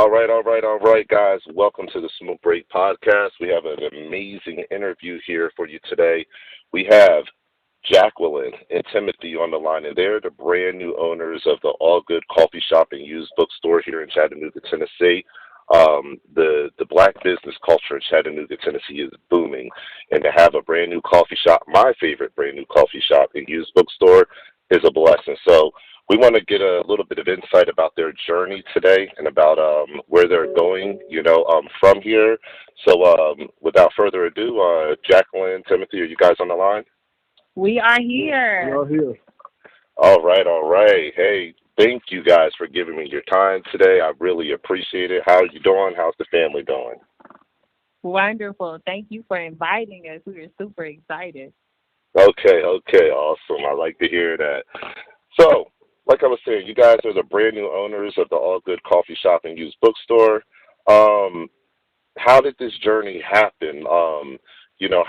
All right, guys. Welcome to the Smoke Break Podcast. We have an amazing interview here for you today. We have Jacqueline and Timothy on the line, and they're the brand new owners of the All Good Coffee Shop and Used Bookstore here in Chattanooga, Tennessee. The black business culture in Chattanooga, Tennessee is booming, and to have a brand new coffee shop, my favorite brand new coffee shop and used bookstore, is a blessing. So we want to get a little bit of insight about their journey today and about where they're going, from here. So without further ado, Jacqueline, Timothy, are you guys on the line? We are here. We're here. All right, all right. Hey, thank you guys for giving me your time today. I really appreciate it. How are you doing? How's the family doing? Wonderful. Thank you for inviting us. We are super excited. Okay, awesome. I like to hear that. So, like I was saying, you guys are the brand new owners of the All Good Coffee Shop and Used Bookstore. How did this journey happen? How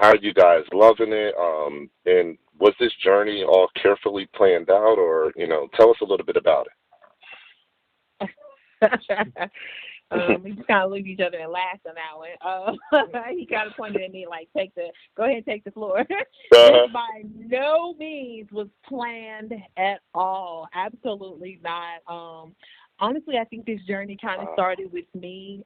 are you guys loving it? And was this journey all carefully planned out, or tell us a little bit about it? We just kind of looked at each other and laughed on that one. He kind of pointed at me like, go ahead and take the floor. This by no means was planned at all. Absolutely not. Honestly, I think this journey kind of started with me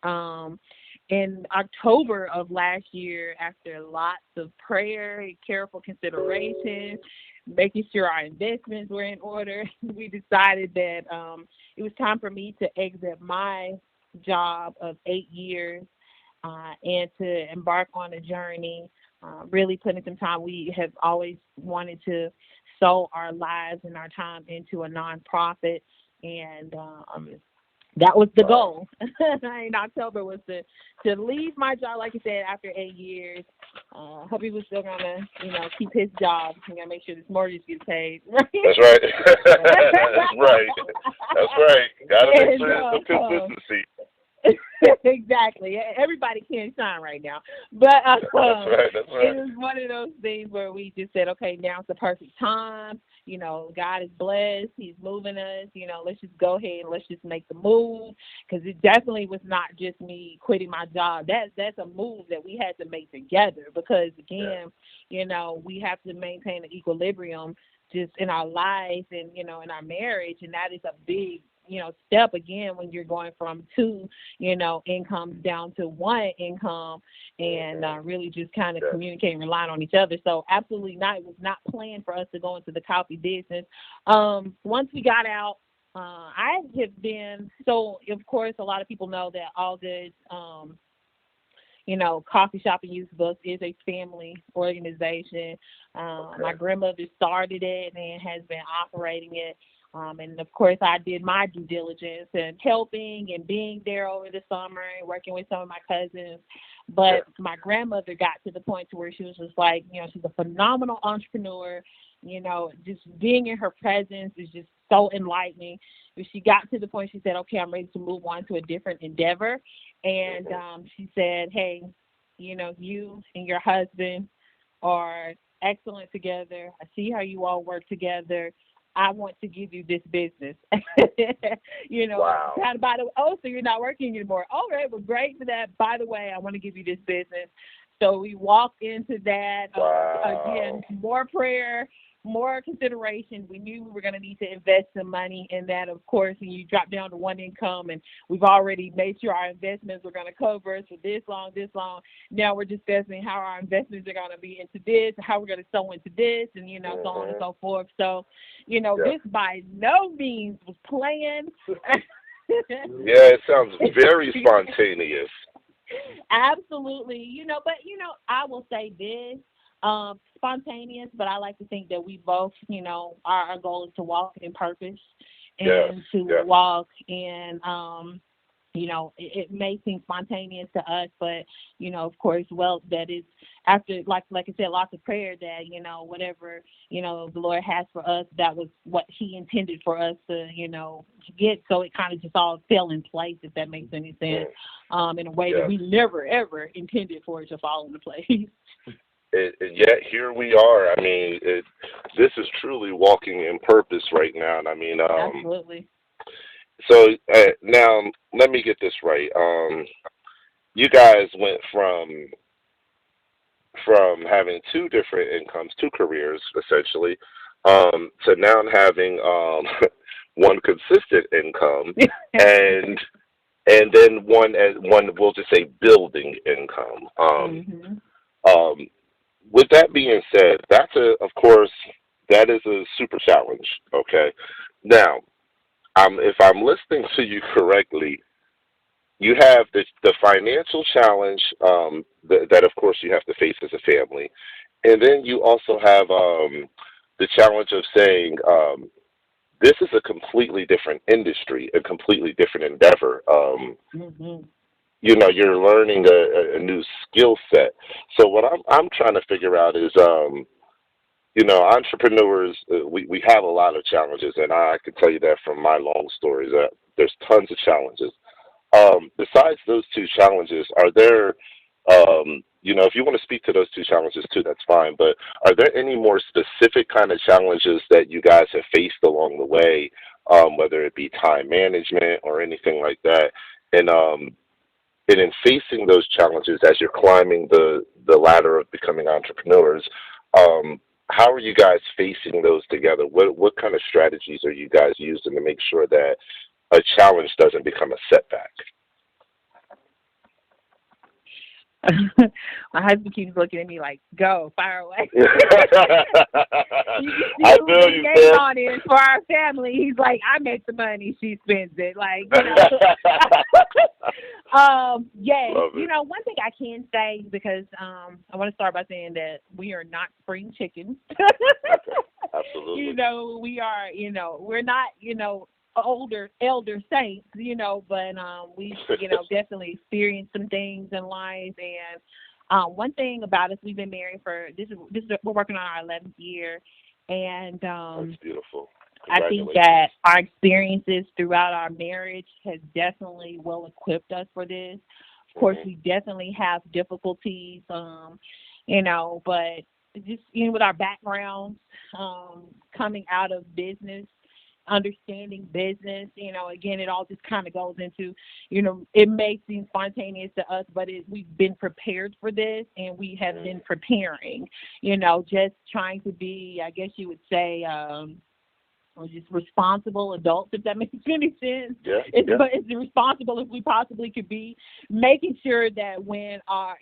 in October of last year after lots of prayer and careful consideration, making sure our investments were in order. We decided that it was time for me to exit my job of 8 years and to embark on a journey, really putting some time. We have always wanted to sow our lives and our time into a nonprofit, and that was the goal in October, was to leave my job, like you said, after 8 years. Hope he was still going to, keep his job. We got to make sure this mortgage gets paid. Right? That's right. That's right. Got to make sure it's a consistency. Exactly. Everybody can't shine right now. But that's right. It was one of those things where we just said, okay, now's the perfect time. God is blessed. He's moving us. Let's just go ahead and let's just make the move, because it definitely was not just me quitting my job. That's a move that we had to make together, because, again, we have to maintain an equilibrium just in our lives and, in our marriage, and that is a big step, again, when you're going from two, incomes down to one income, and really just kind of communicating, relying on each other. So absolutely not. It was not planned for us to go into the coffee business. Once we got out, I have been, so of course, a lot of people know that AllGood's, Coffee Shop and Used Books is a family organization. My grandmother started it and has been operating it. And, of course, I did my due diligence and helping and being there over the summer and working with some of my cousins. But my grandmother got to the point to where she was just like, she's a phenomenal entrepreneur. Just being in her presence is just so enlightening. She got to the point, she said, okay, I'm ready to move on to a different endeavor. And she said, hey, you and your husband are excellent together. I see how you all work together. I want to give you this business. Wow. Kind of, by the way, so you're not working anymore. All right, well, great for that. By the way, I want to give you this business. So we walked into that. Again, more prayer, more consideration. We knew we were going to need to invest some money in that, of course, and you drop down to one income, and we've already made sure our investments were going to cover us for this long. Now we're discussing how our investments are going to be into this, how we're going to sow into this, and, so on and so forth. So, this by no means was planned. Yeah, it sounds very spontaneous. Absolutely. But, I will say this. Spontaneous, but I like to think that we both, our goal is to walk in purpose and to walk in, it may seem spontaneous to us, but, of course, that is after, like I said, lots of prayer that, whatever, the Lord has for us, that was what he intended for us to, get. So it kind of just all fell in place, if that makes any sense, in a way that we never, ever intended for it to fall into place. Yet here we are. I mean, this is truly walking in purpose right now. And I mean, absolutely. So now let me get this right. You guys went from having two different incomes, two careers essentially, to now having one consistent income, and then one we'll just say building income. Um, with that being said, of course that is a super challenge. Okay, now if I'm listening to you correctly, you have the financial challenge that of course you have to face as a family, and then you also have the challenge of saying this is a completely different industry, a completely different endeavor. You're learning a new skill set. So what I'm trying to figure out is, entrepreneurs, we have a lot of challenges, and I can tell you that from my long stories. There's tons of challenges. Besides those two challenges, are there, if you want to speak to those two challenges too, that's fine. But are there any more specific kind of challenges that you guys have faced along the way, whether it be time management or anything like that? And in facing those challenges as you're climbing the ladder of becoming entrepreneurs, how are you guys facing those together? What kind of strategies are you guys using to make sure that a challenge doesn't become a setback? My husband keeps looking at me like, "Go, fire away." I feel you, game on it for our family. He's like, "I make the money, she spends it." Like, yes. One thing I can say, because I want to start by saying that we are not spring chickens. Absolutely. We are. We're not. Elder saints, but we, definitely experienced some things in life. And one thing about us, we've been married for we're working on our 11th year, and that's beautiful. I think that our experiences throughout our marriage has definitely well equipped us for this. Of course, we definitely have difficulties, but just with our backgrounds, coming out of business, understanding business, again, it all just kind of goes into, it may seem spontaneous to us, but we've been prepared for this, and we have been preparing, just trying to be, I guess you would say, just responsible adults, if that makes any sense. But it's responsible as we possibly could be, making sure that when our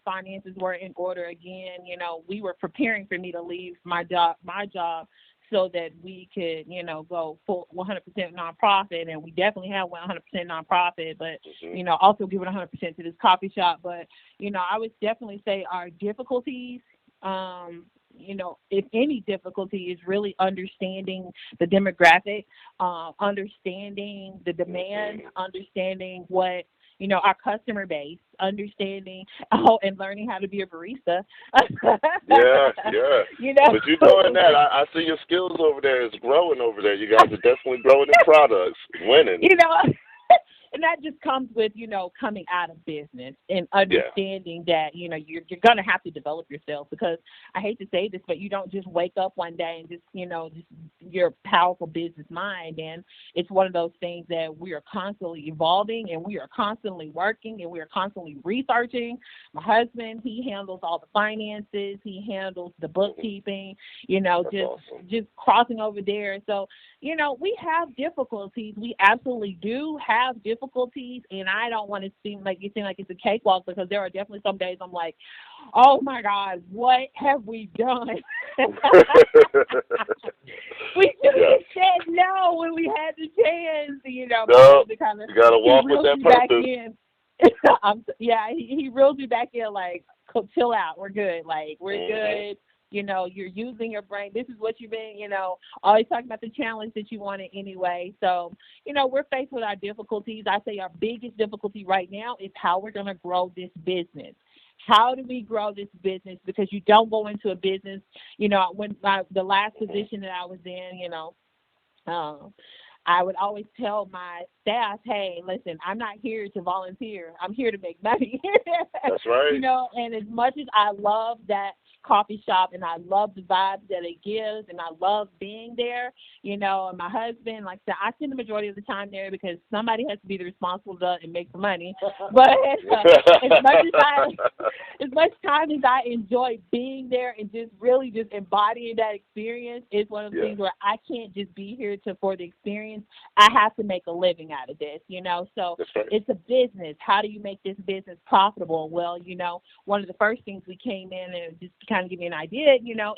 finances were in order again, we were preparing for me to leave my job so that we could, go full 100% nonprofit, and we definitely have 100% nonprofit, but, also give it 100% to this coffee shop. But, I would definitely say our difficulties, if any difficulty, is really understanding the demographic, understanding the demand, understanding what, our customer base, understanding and learning how to be a barista. Yeah. But you're doing that. I see your skills over there is growing over there. You guys are definitely growing in products, winning. And that just comes with, coming out of business and understanding that, you're going to have to develop yourself, because I hate to say this, but you don't just wake up one day and just your powerful business mind. And it's one of those things that we are constantly evolving, and we are constantly working, and we are constantly researching. My husband, he handles all the finances. He handles the bookkeeping, just crossing over there. So, we have difficulties. We absolutely do have difficulties, and I don't want to seem like it's a cakewalk, because there are definitely some days I'm like, oh my God, what have we done? We should have said no when we had the chance, No, you got to walk with that purpose. He reels me back in like, chill out, we're good, like, we're good. You're using your brain. This is what you've been, always talking about the challenge that you wanted anyway. So, we're faced with our difficulties. I say our biggest difficulty right now is how we're going to grow this business. How do we grow this business? Because you don't go into a business, when the last position that I was in, I would always tell my staff, hey, listen, I'm not here to volunteer. I'm here to make money. That's right. You know, and as much as I love that coffee shop and I love the vibes that it gives and I love being there, you know, and my husband, like I said, I spend the majority of the time there because somebody has to be the responsible adult and make the money. But as much time as I enjoy being there and just really just embodying that experience, it's one of the things where I can't just be here for the experience. I have to make a living out of this, you know. So it's a business. How do you make this business profitable? Well, you know, one of the first things we came in and just to kind of give you an idea, you know,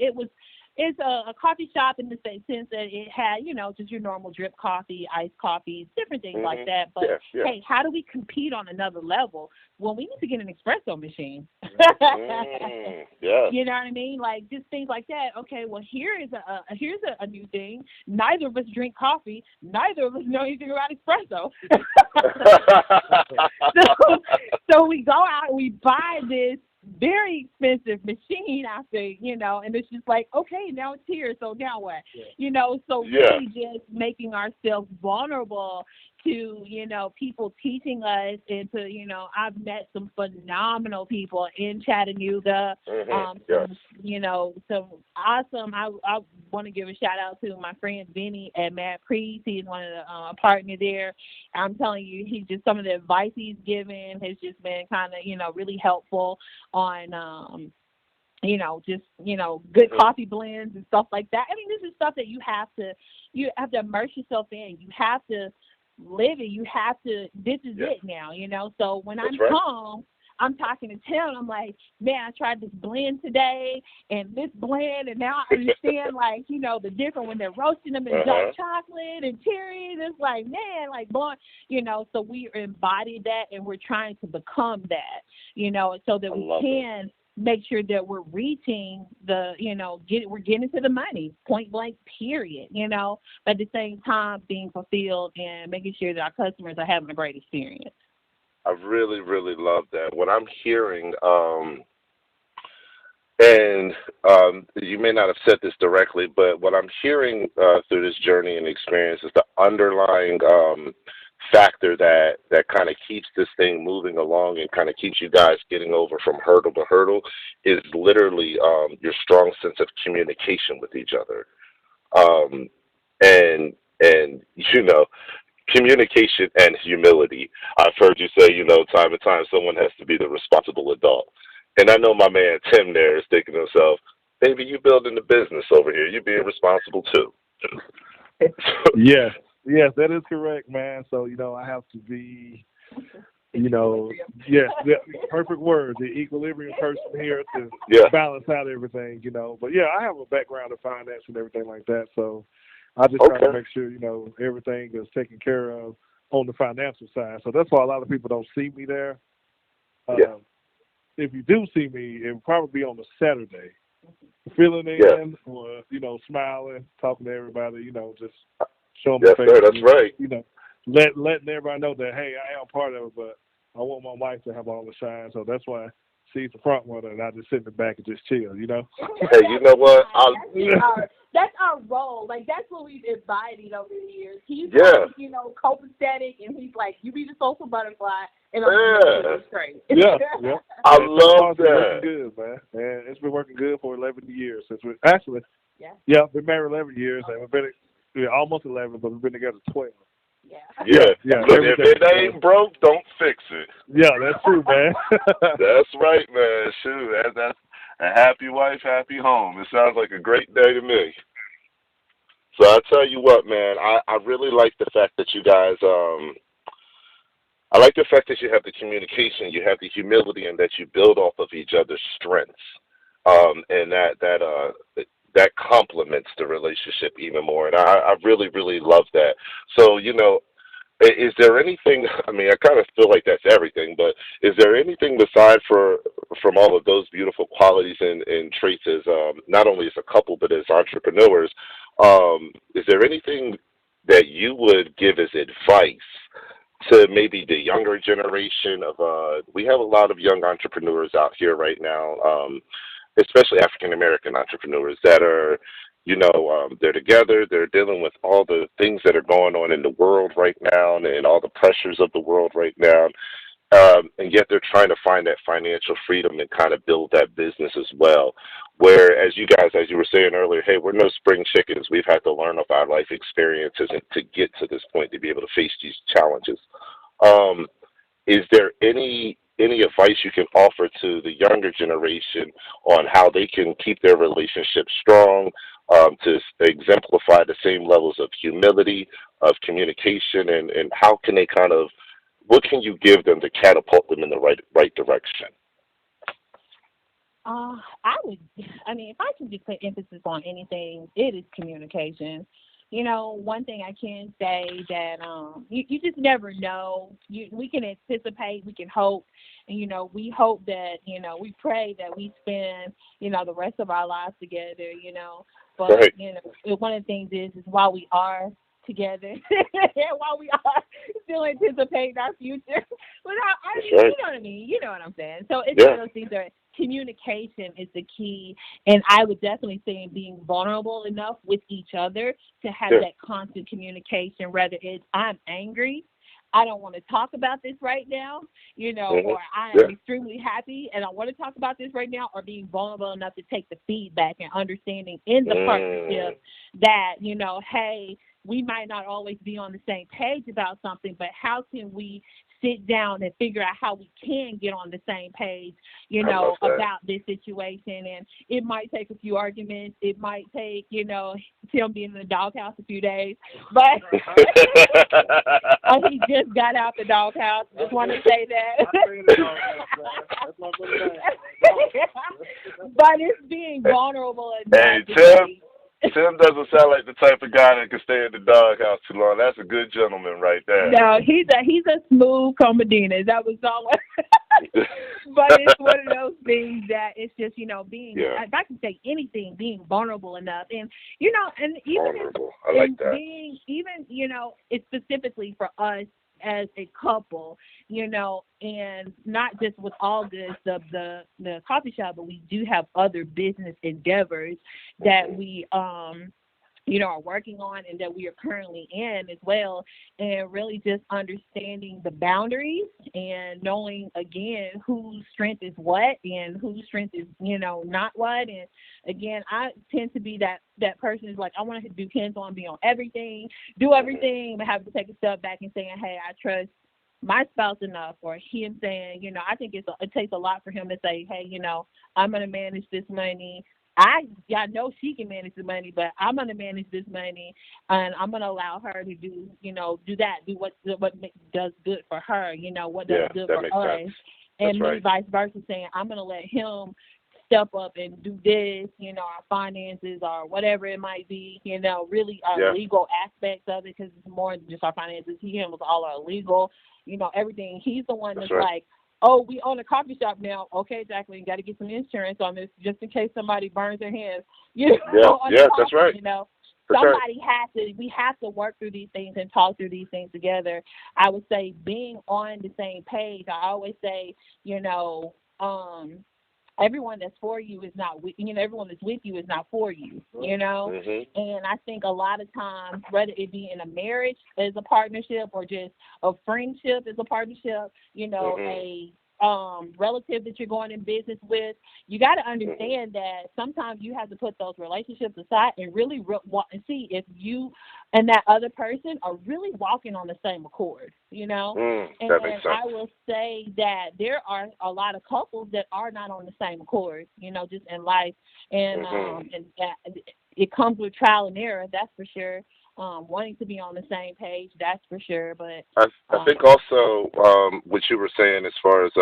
it's a coffee shop in the sense that it had, you know, just your normal drip coffee, iced coffees, different things like that. But, hey, how do we compete on another level? Well, we need to get an espresso machine. You know what I mean? Like, just things like that. Okay, well, here's a new thing. Neither of us drink coffee. Neither of us know anything about espresso. so we go out and we buy this very expensive machine after, you know, and it's just like, okay, now it's here, so now what? You know, so really just making ourselves vulnerable to, you know, people teaching us and to, you know, I've met some phenomenal people in Chattanooga, you know, some awesome, I want to give a shout out to my friend Vinny at Mad Priest. He's one of the partner there. I'm telling you, he just, some of the advice he's given has just been kind of, you know, really helpful on, you know, just, you know, good coffee blends and stuff like that. I mean, this is stuff that you have to immerse yourself in. You have to live it. You have to, this is it now, you know. So when I'm home, I'm talking to Tim, I'm like, man, I tried this blend today and this blend, and now I understand, like, you know, the different when they're roasting them in dark chocolate and cherry. It's like, man, like, boy, you know, so we embody that and we're trying to become that, you know, so that we can make sure that we're reaching the, you know, we're getting to the money, point blank, period, you know, but at the same time being fulfilled and making sure that our customers are having a great experience. I really, really love that. What I'm hearing, and you may not have said this directly, but what I'm hearing through this journey and experience is the underlying factor that kind of keeps this thing moving along and kind of keeps you guys getting over from hurdle to hurdle is literally your strong sense of communication with each other. And you know, communication and humility. I've heard you say, you know, time and time, someone has to be the responsible adult. And I know my man Tim there is thinking to himself, baby, you building the business over here. You're being responsible too. Yes, that is correct, man. So, you know, I have to be, you know, perfect word, the equilibrium person here to balance out everything, you know. But, yeah, I have a background in finance and everything like that, so I just try to make sure, you know, everything is taken care of on the financial side. So that's why a lot of people don't see me there. If you do see me, it will probably be on a Saturday, filling in or, you know, smiling, talking to everybody, you know, just showing my face. That's right. You know, letting everybody know that, hey, I am part of it, but I want my wife to have all the shine. So that's why she's the front runner and I just sit in the back and just chill, you know? Hey, you know what? That's our role. Like, that's what we've embodied over the years. He's you know, copacetic, and he's like, you be the social butterfly, and I'm going to straight. I love that. It's been working good, man. And it's been working good for 11 years. Since we actually, been married 11 years, and we've been almost 11, but we've been together 12. Look, if it ain't broke, don't fix it. Yeah, that's true, man. That's right, man. Shoot, that's a happy wife, happy home. It sounds like a great day to me. So I tell you what, man, I really like the fact that you guys, I like the fact that you have the communication, you have the humility, and that you build off of each other's strengths, and that complements the relationship even more. And I really, really love that. So, you know, is there anything, I mean, I kind of feel like that's everything, but is there anything beside from all of those beautiful qualities and traits as not only as a couple, but as entrepreneurs, is there anything that you would give as advice to maybe the younger generation of, we have a lot of young entrepreneurs out here right now, especially African-American entrepreneurs that are they're together, they're dealing with all the things that are going on in the world right now and all the pressures of the world right now. And yet they're trying to find that financial freedom and kind of build that business as well. Whereas you guys, as you were saying earlier, hey, we're no spring chickens. We've had to learn of our life experiences and to get to this point to be able to face these challenges. Um, is there any advice you can offer to the younger generation on how they can keep their relationship strong, to exemplify the same levels of humility, of communication, and how can they kind of, what can you give them to catapult them in the right direction? I mean, if I can just put emphasis on anything, it is communication. One thing I can say that you just never know. We can anticipate, we can hope, and we hope that we pray that we spend the rest of our lives together. But right. One of the things is while we are together, and while we are still anticipating our future, Right. you know what I mean. You know what I'm saying. So it's one of those things that communication is the key, and I would definitely say being vulnerable enough with each other to have that constant communication, whether it's I'm angry, I don't want to talk about this right now, or I am extremely happy and I want to talk about this right now, or being vulnerable enough to take the feedback and understanding in the partnership that, hey, we might not always be on the same page about something, but how can we sit down and figure out how we can get on the same page, about this situation. And it might take a few arguments. It might take, Tim being in the doghouse a few days. But he just got out the doghouse. Just want to say that. But it's being vulnerable enough. Hey, Tim doesn't sound like the type of guy that can stay in the doghouse too long. That's a good gentleman right there. No, he's a smooth comedian. That was all. But it's one of those things that it's just being. If I can say anything, being vulnerable enough, and and even vulnerable. I like that. Being it's specifically for us as a couple, and not just with AllGood's, the coffee shop, but we do have other business endeavors that we are working on and that we are currently in as well, and really just understanding the boundaries and knowing again whose strength is what and whose strength is not what. And again, I tend to be that person is like, I want to do hands-on, be on everything, do everything, but have to take a step back and saying, hey, I trust my spouse enough, or him saying, I think it takes a lot for him to say, hey, I'm going to manage this money. I know she can manage the money, but I'm going to manage this money, and I'm going to allow her to do what does good for her, what does good for us. Sense. And maybe vice versa, saying I'm going to let him step up and do this, our finances or whatever it might be, really our legal aspects of it, because it's more than just our finances. He handles all our legal, everything. He's the one that's like, oh, we own a coffee shop now. Okay, Jacqueline, got to get some insurance on this just in case somebody burns their hands. That's right. Somebody has to. We have to work through these things and talk through these things together. I would say being on the same page. I always say, everyone that's for you is not with everyone that's with you is not for you, And I think a lot of times, whether it be in a marriage as a partnership or just a friendship as a partnership, a relative that you're going in business with, you got to understand that sometimes you have to put those relationships aside and really and see if you and that other person are really walking on the same accord, And that makes sense. I will say that there are a lot of couples that are not on the same accord, just in life, and it comes with trial and error, that's for sure. Wanting to be on the same page, that's for sure. But I think also what you were saying as far as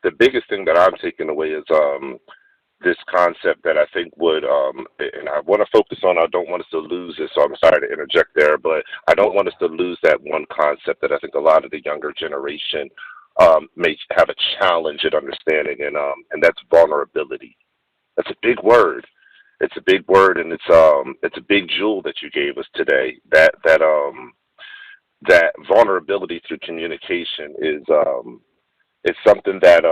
the biggest thing that I'm taking away is this concept that I think would, and I want to focus on, I don't want us to lose this, so I'm sorry to interject there, but I don't want us to lose that one concept that I think a lot of the younger generation may have a challenge at understanding, and that's vulnerability. That's a big word. It's a big word, and it's a big jewel that you gave us today. That vulnerability through communication is something that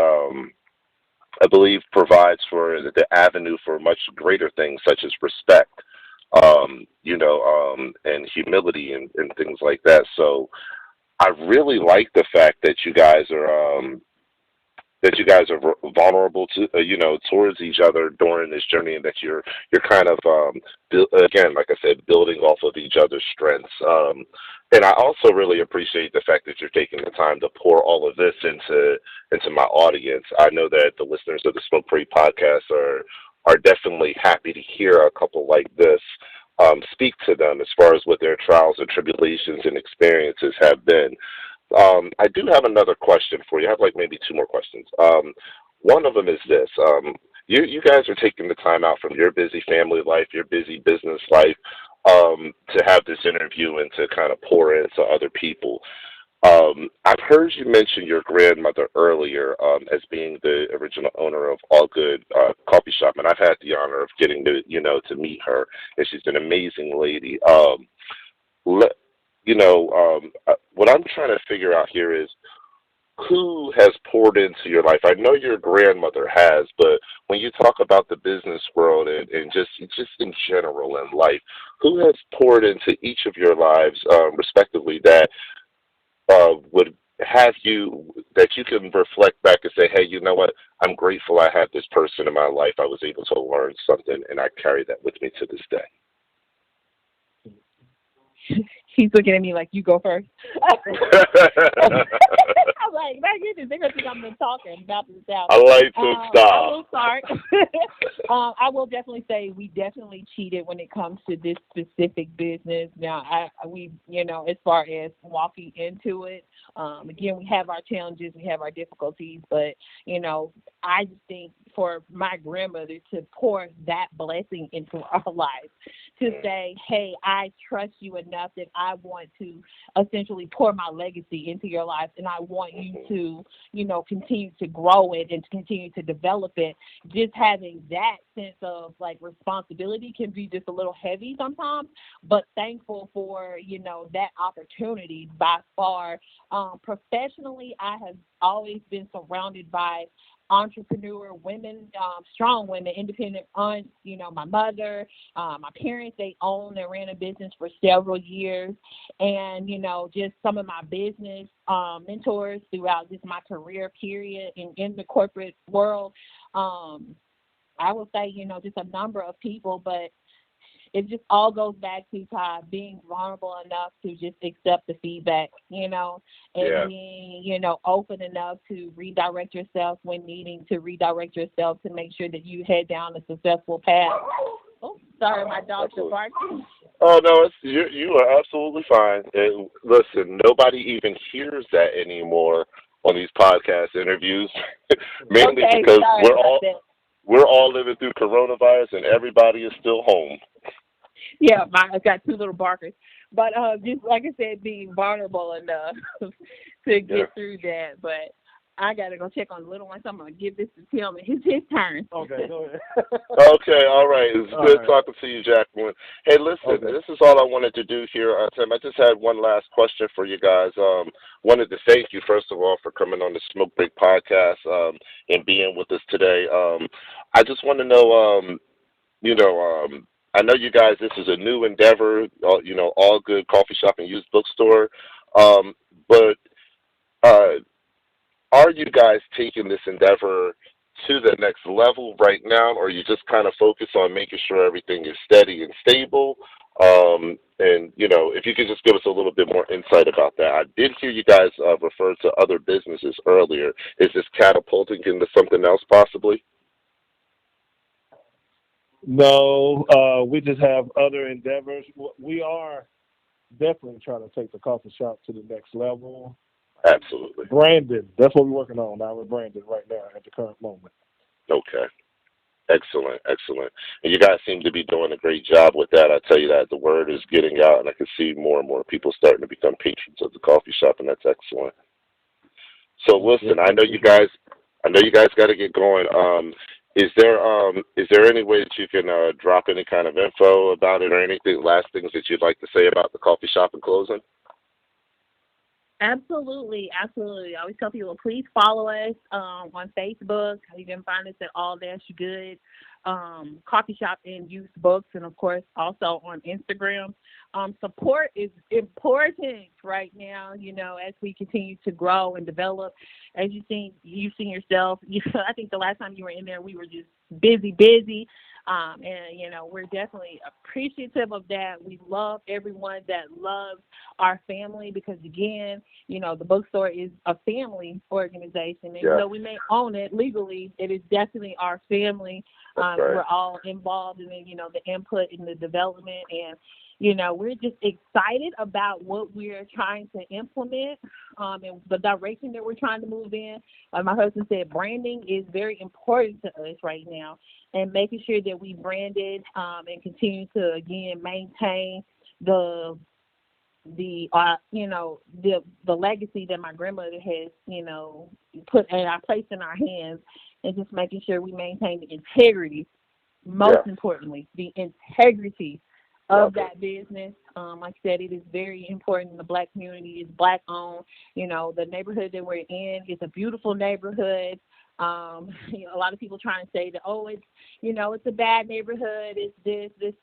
I believe provides for the avenue for much greater things such as respect, and humility and things like that. So I really like the fact that you guys are vulnerable to, towards each other during this journey, and that you're kind of, again, like I said, building off of each other's strengths. And I also really appreciate the fact that you're taking the time to pour all of this into my audience. I know that the listeners of the Smoke Break podcast are definitely happy to hear a couple like this. Speak to them as far as what their trials and tribulations and experiences have been. I do have another question for you. I have like maybe two more questions. One of them is this. You guys are taking the time out from your busy family life, your busy business life, to have this interview and to kind of pour into other people. I've heard you mention your grandmother earlier as being the original owner of AllGood Coffee Shop, and I've had the honor of getting to meet her, and she's an amazing lady. What I'm trying to figure out here is who has poured into your life. I know your grandmother has, but when you talk about the business world and just in general in life, who has poured into each of your lives, respectively, that would have you, that you can reflect back and say, hey, you know what? I'm grateful I had this person in my life. I was able to learn something, and I carry that with me to this day. He's looking at me like, you go first. I'm like, my goodness, they're going to think I'm been talking about this out. I like to stop. I will start. I will definitely say we definitely cheated when it comes to this specific business. Now, as far as walking into it, again, we have our challenges, we have our difficulties, but, I just think for my grandmother to pour that blessing into our lives, to say, hey, I trust you enough that I want to essentially pour my legacy into your life, and I want you to, continue to grow it and to continue to develop it. Just having that sense of like responsibility can be just a little heavy sometimes, but thankful for, that opportunity by far. Professionally, I have always been surrounded by entrepreneur women, strong women, independent aunts, my mother, my parents, they owned and ran a business for several years. And, just some of my business mentors throughout just my career period in the corporate world. I would say, just a number of people, but it just all goes back to being vulnerable enough to just accept the feedback, and being, open enough to redirect yourself when needing to redirect yourself to make sure that you head down a successful path. Oh, sorry, my dogs are barking. Oh, no, you are absolutely fine. And listen, nobody even hears that anymore on these podcast interviews, mainly because we're all living through coronavirus and everybody is still home. Yeah, I've got two little barkers. But just like I said, being vulnerable enough to get through that. But I got to go check on the little one, so I'm going to give this to Tim. It's his turn. Okay, go ahead. Okay, all right. It's good talking to you, Jacqueline. Hey, listen, this is all I wanted to do here, Tim. I just had one last question for you guys. Wanted to thank you, first of all, for coming on the Smoke Break podcast and being with us today. I just want to know, I know you guys, this is a new endeavor, AllGood Coffee Shop and Used Bookstore. But are you guys taking this endeavor to the next level right now, or are you just kind of focused on making sure everything is steady and stable? And, if you could just give us a little bit more insight about that. I did hear you guys refer to other businesses earlier. Is this catapulting into something else possibly? No, we just have other endeavors. We are definitely trying to take the coffee shop to the next level. Absolutely. Branding. That's what we're working on now. We're branding right now at the current moment. Okay. Excellent. And you guys seem to be doing a great job with that. I tell you that the word is getting out, and I can see more and more people starting to become patrons of the coffee shop, and that's excellent. So listen, I know you guys got to get going. Is there any way that you can drop any kind of info about it, or anything, last things that you'd like to say about the coffee shop in closing? Absolutely. I always tell people, please follow us on Facebook. You can find us at AllGood's. Coffee Shop and Use Books, and of course also on Instagram. Support is important right now, as we continue to grow and develop. As you've seen yourself, I think the last time you were in there, we were just busy. And, we're definitely appreciative of that. We love everyone that loves our family because, again, the bookstore is a family organization. And though we may own it legally, it is definitely our family. Right. We're all involved in, the input and the development. And, we're just excited about what we're trying to implement and the direction that we're trying to move in. Like my husband said, branding is very important to us right now, and making sure that we brand it and continue to, again, maintain the legacy that my grandmother has, put and I placed in our hands, and just making sure we maintain the integrity. Most importantly, the integrity of that business. Like I said, it is very important in the Black community. It's Black owned. The neighborhood that we're in is a beautiful neighborhood. A lot of people trying to say that, it's a bad neighborhood. It's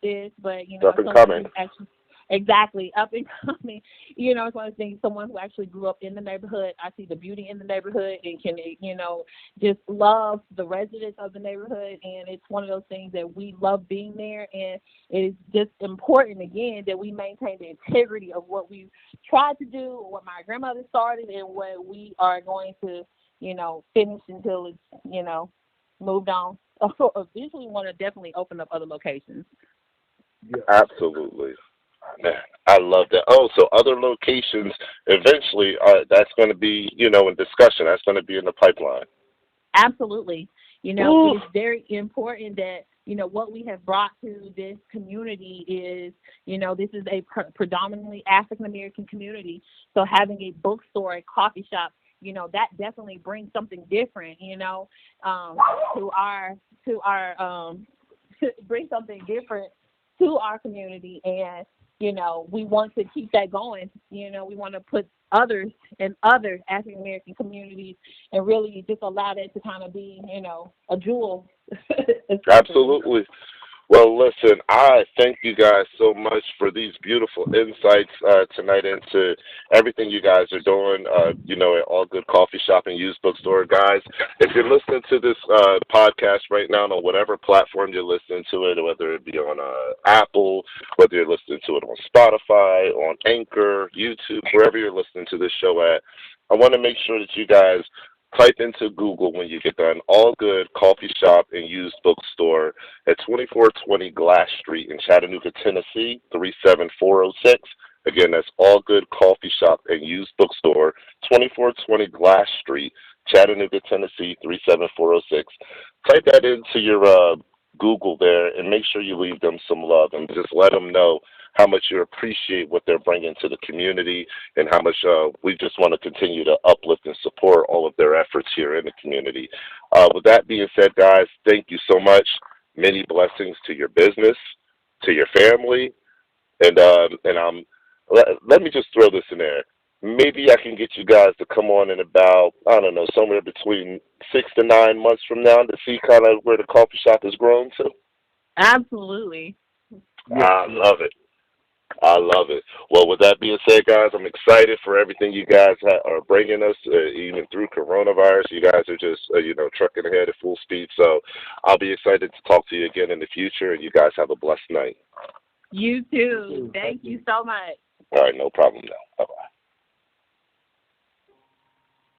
this, but up and coming. Exactly, up and coming. It's one of the things, someone who actually grew up in the neighborhood, I see the beauty in the neighborhood and can, just love the residents of the neighborhood. And it's one of those things that we love being there. And it is just important, again, that we maintain the integrity of what we tried to do, what my grandmother started, and what we are going to, finish until it's, moved on. Eventually, we want to definitely open up other locations. Yeah. Absolutely. Man, I love that. Oh, so other locations eventually, that's going to be, in discussion. That's going to be in the pipeline. Absolutely. It's very important that, what we have brought to this community is, this is a predominantly African-American community. So having a bookstore, a coffee shop, that definitely brings something different, bring something different to our community. And we want to keep that going. We want to put others in other African American communities and really just allow that to kind of be, a jewel. Absolutely. Well, listen, I thank you guys so much for these beautiful insights tonight into everything you guys are doing, at All Good Coffee Shop and Used Bookstore. Guys, if you're listening to this podcast right now on whatever platform you're listening to it, whether it be on Apple, whether you're listening to it on Spotify, on Anchor, YouTube, wherever you're listening to this show at, I want to make sure that you guys type into Google when you get done, All Good Coffee Shop and Used Bookstore at 2420 Glass Street in Chattanooga, Tennessee, 37406. Again, that's All Good Coffee Shop and Used Bookstore, 2420 Glass Street, Chattanooga, Tennessee, 37406. Type that into your Google there and make sure you leave them some love and just let them know how much you appreciate what they're bringing to the community and how much we just want to continue to uplift and support all of their efforts here in the community. With that being said, guys, thank you so much. Many blessings to your business, to your family, and let me just throw this in there. Maybe I can get you guys to come on in about, I don't know, somewhere between 6 to 9 months from now to see kind of where the coffee shop has grown to. Absolutely. I love it. I love it. Well, with that being said, guys, I'm excited for everything you guys are bringing us, even through coronavirus. You guys are just, trucking ahead at full speed. So I'll be excited to talk to you again in the future, and you guys have a blessed night. You too. Thank you so much. All right, no problem now. Bye-bye.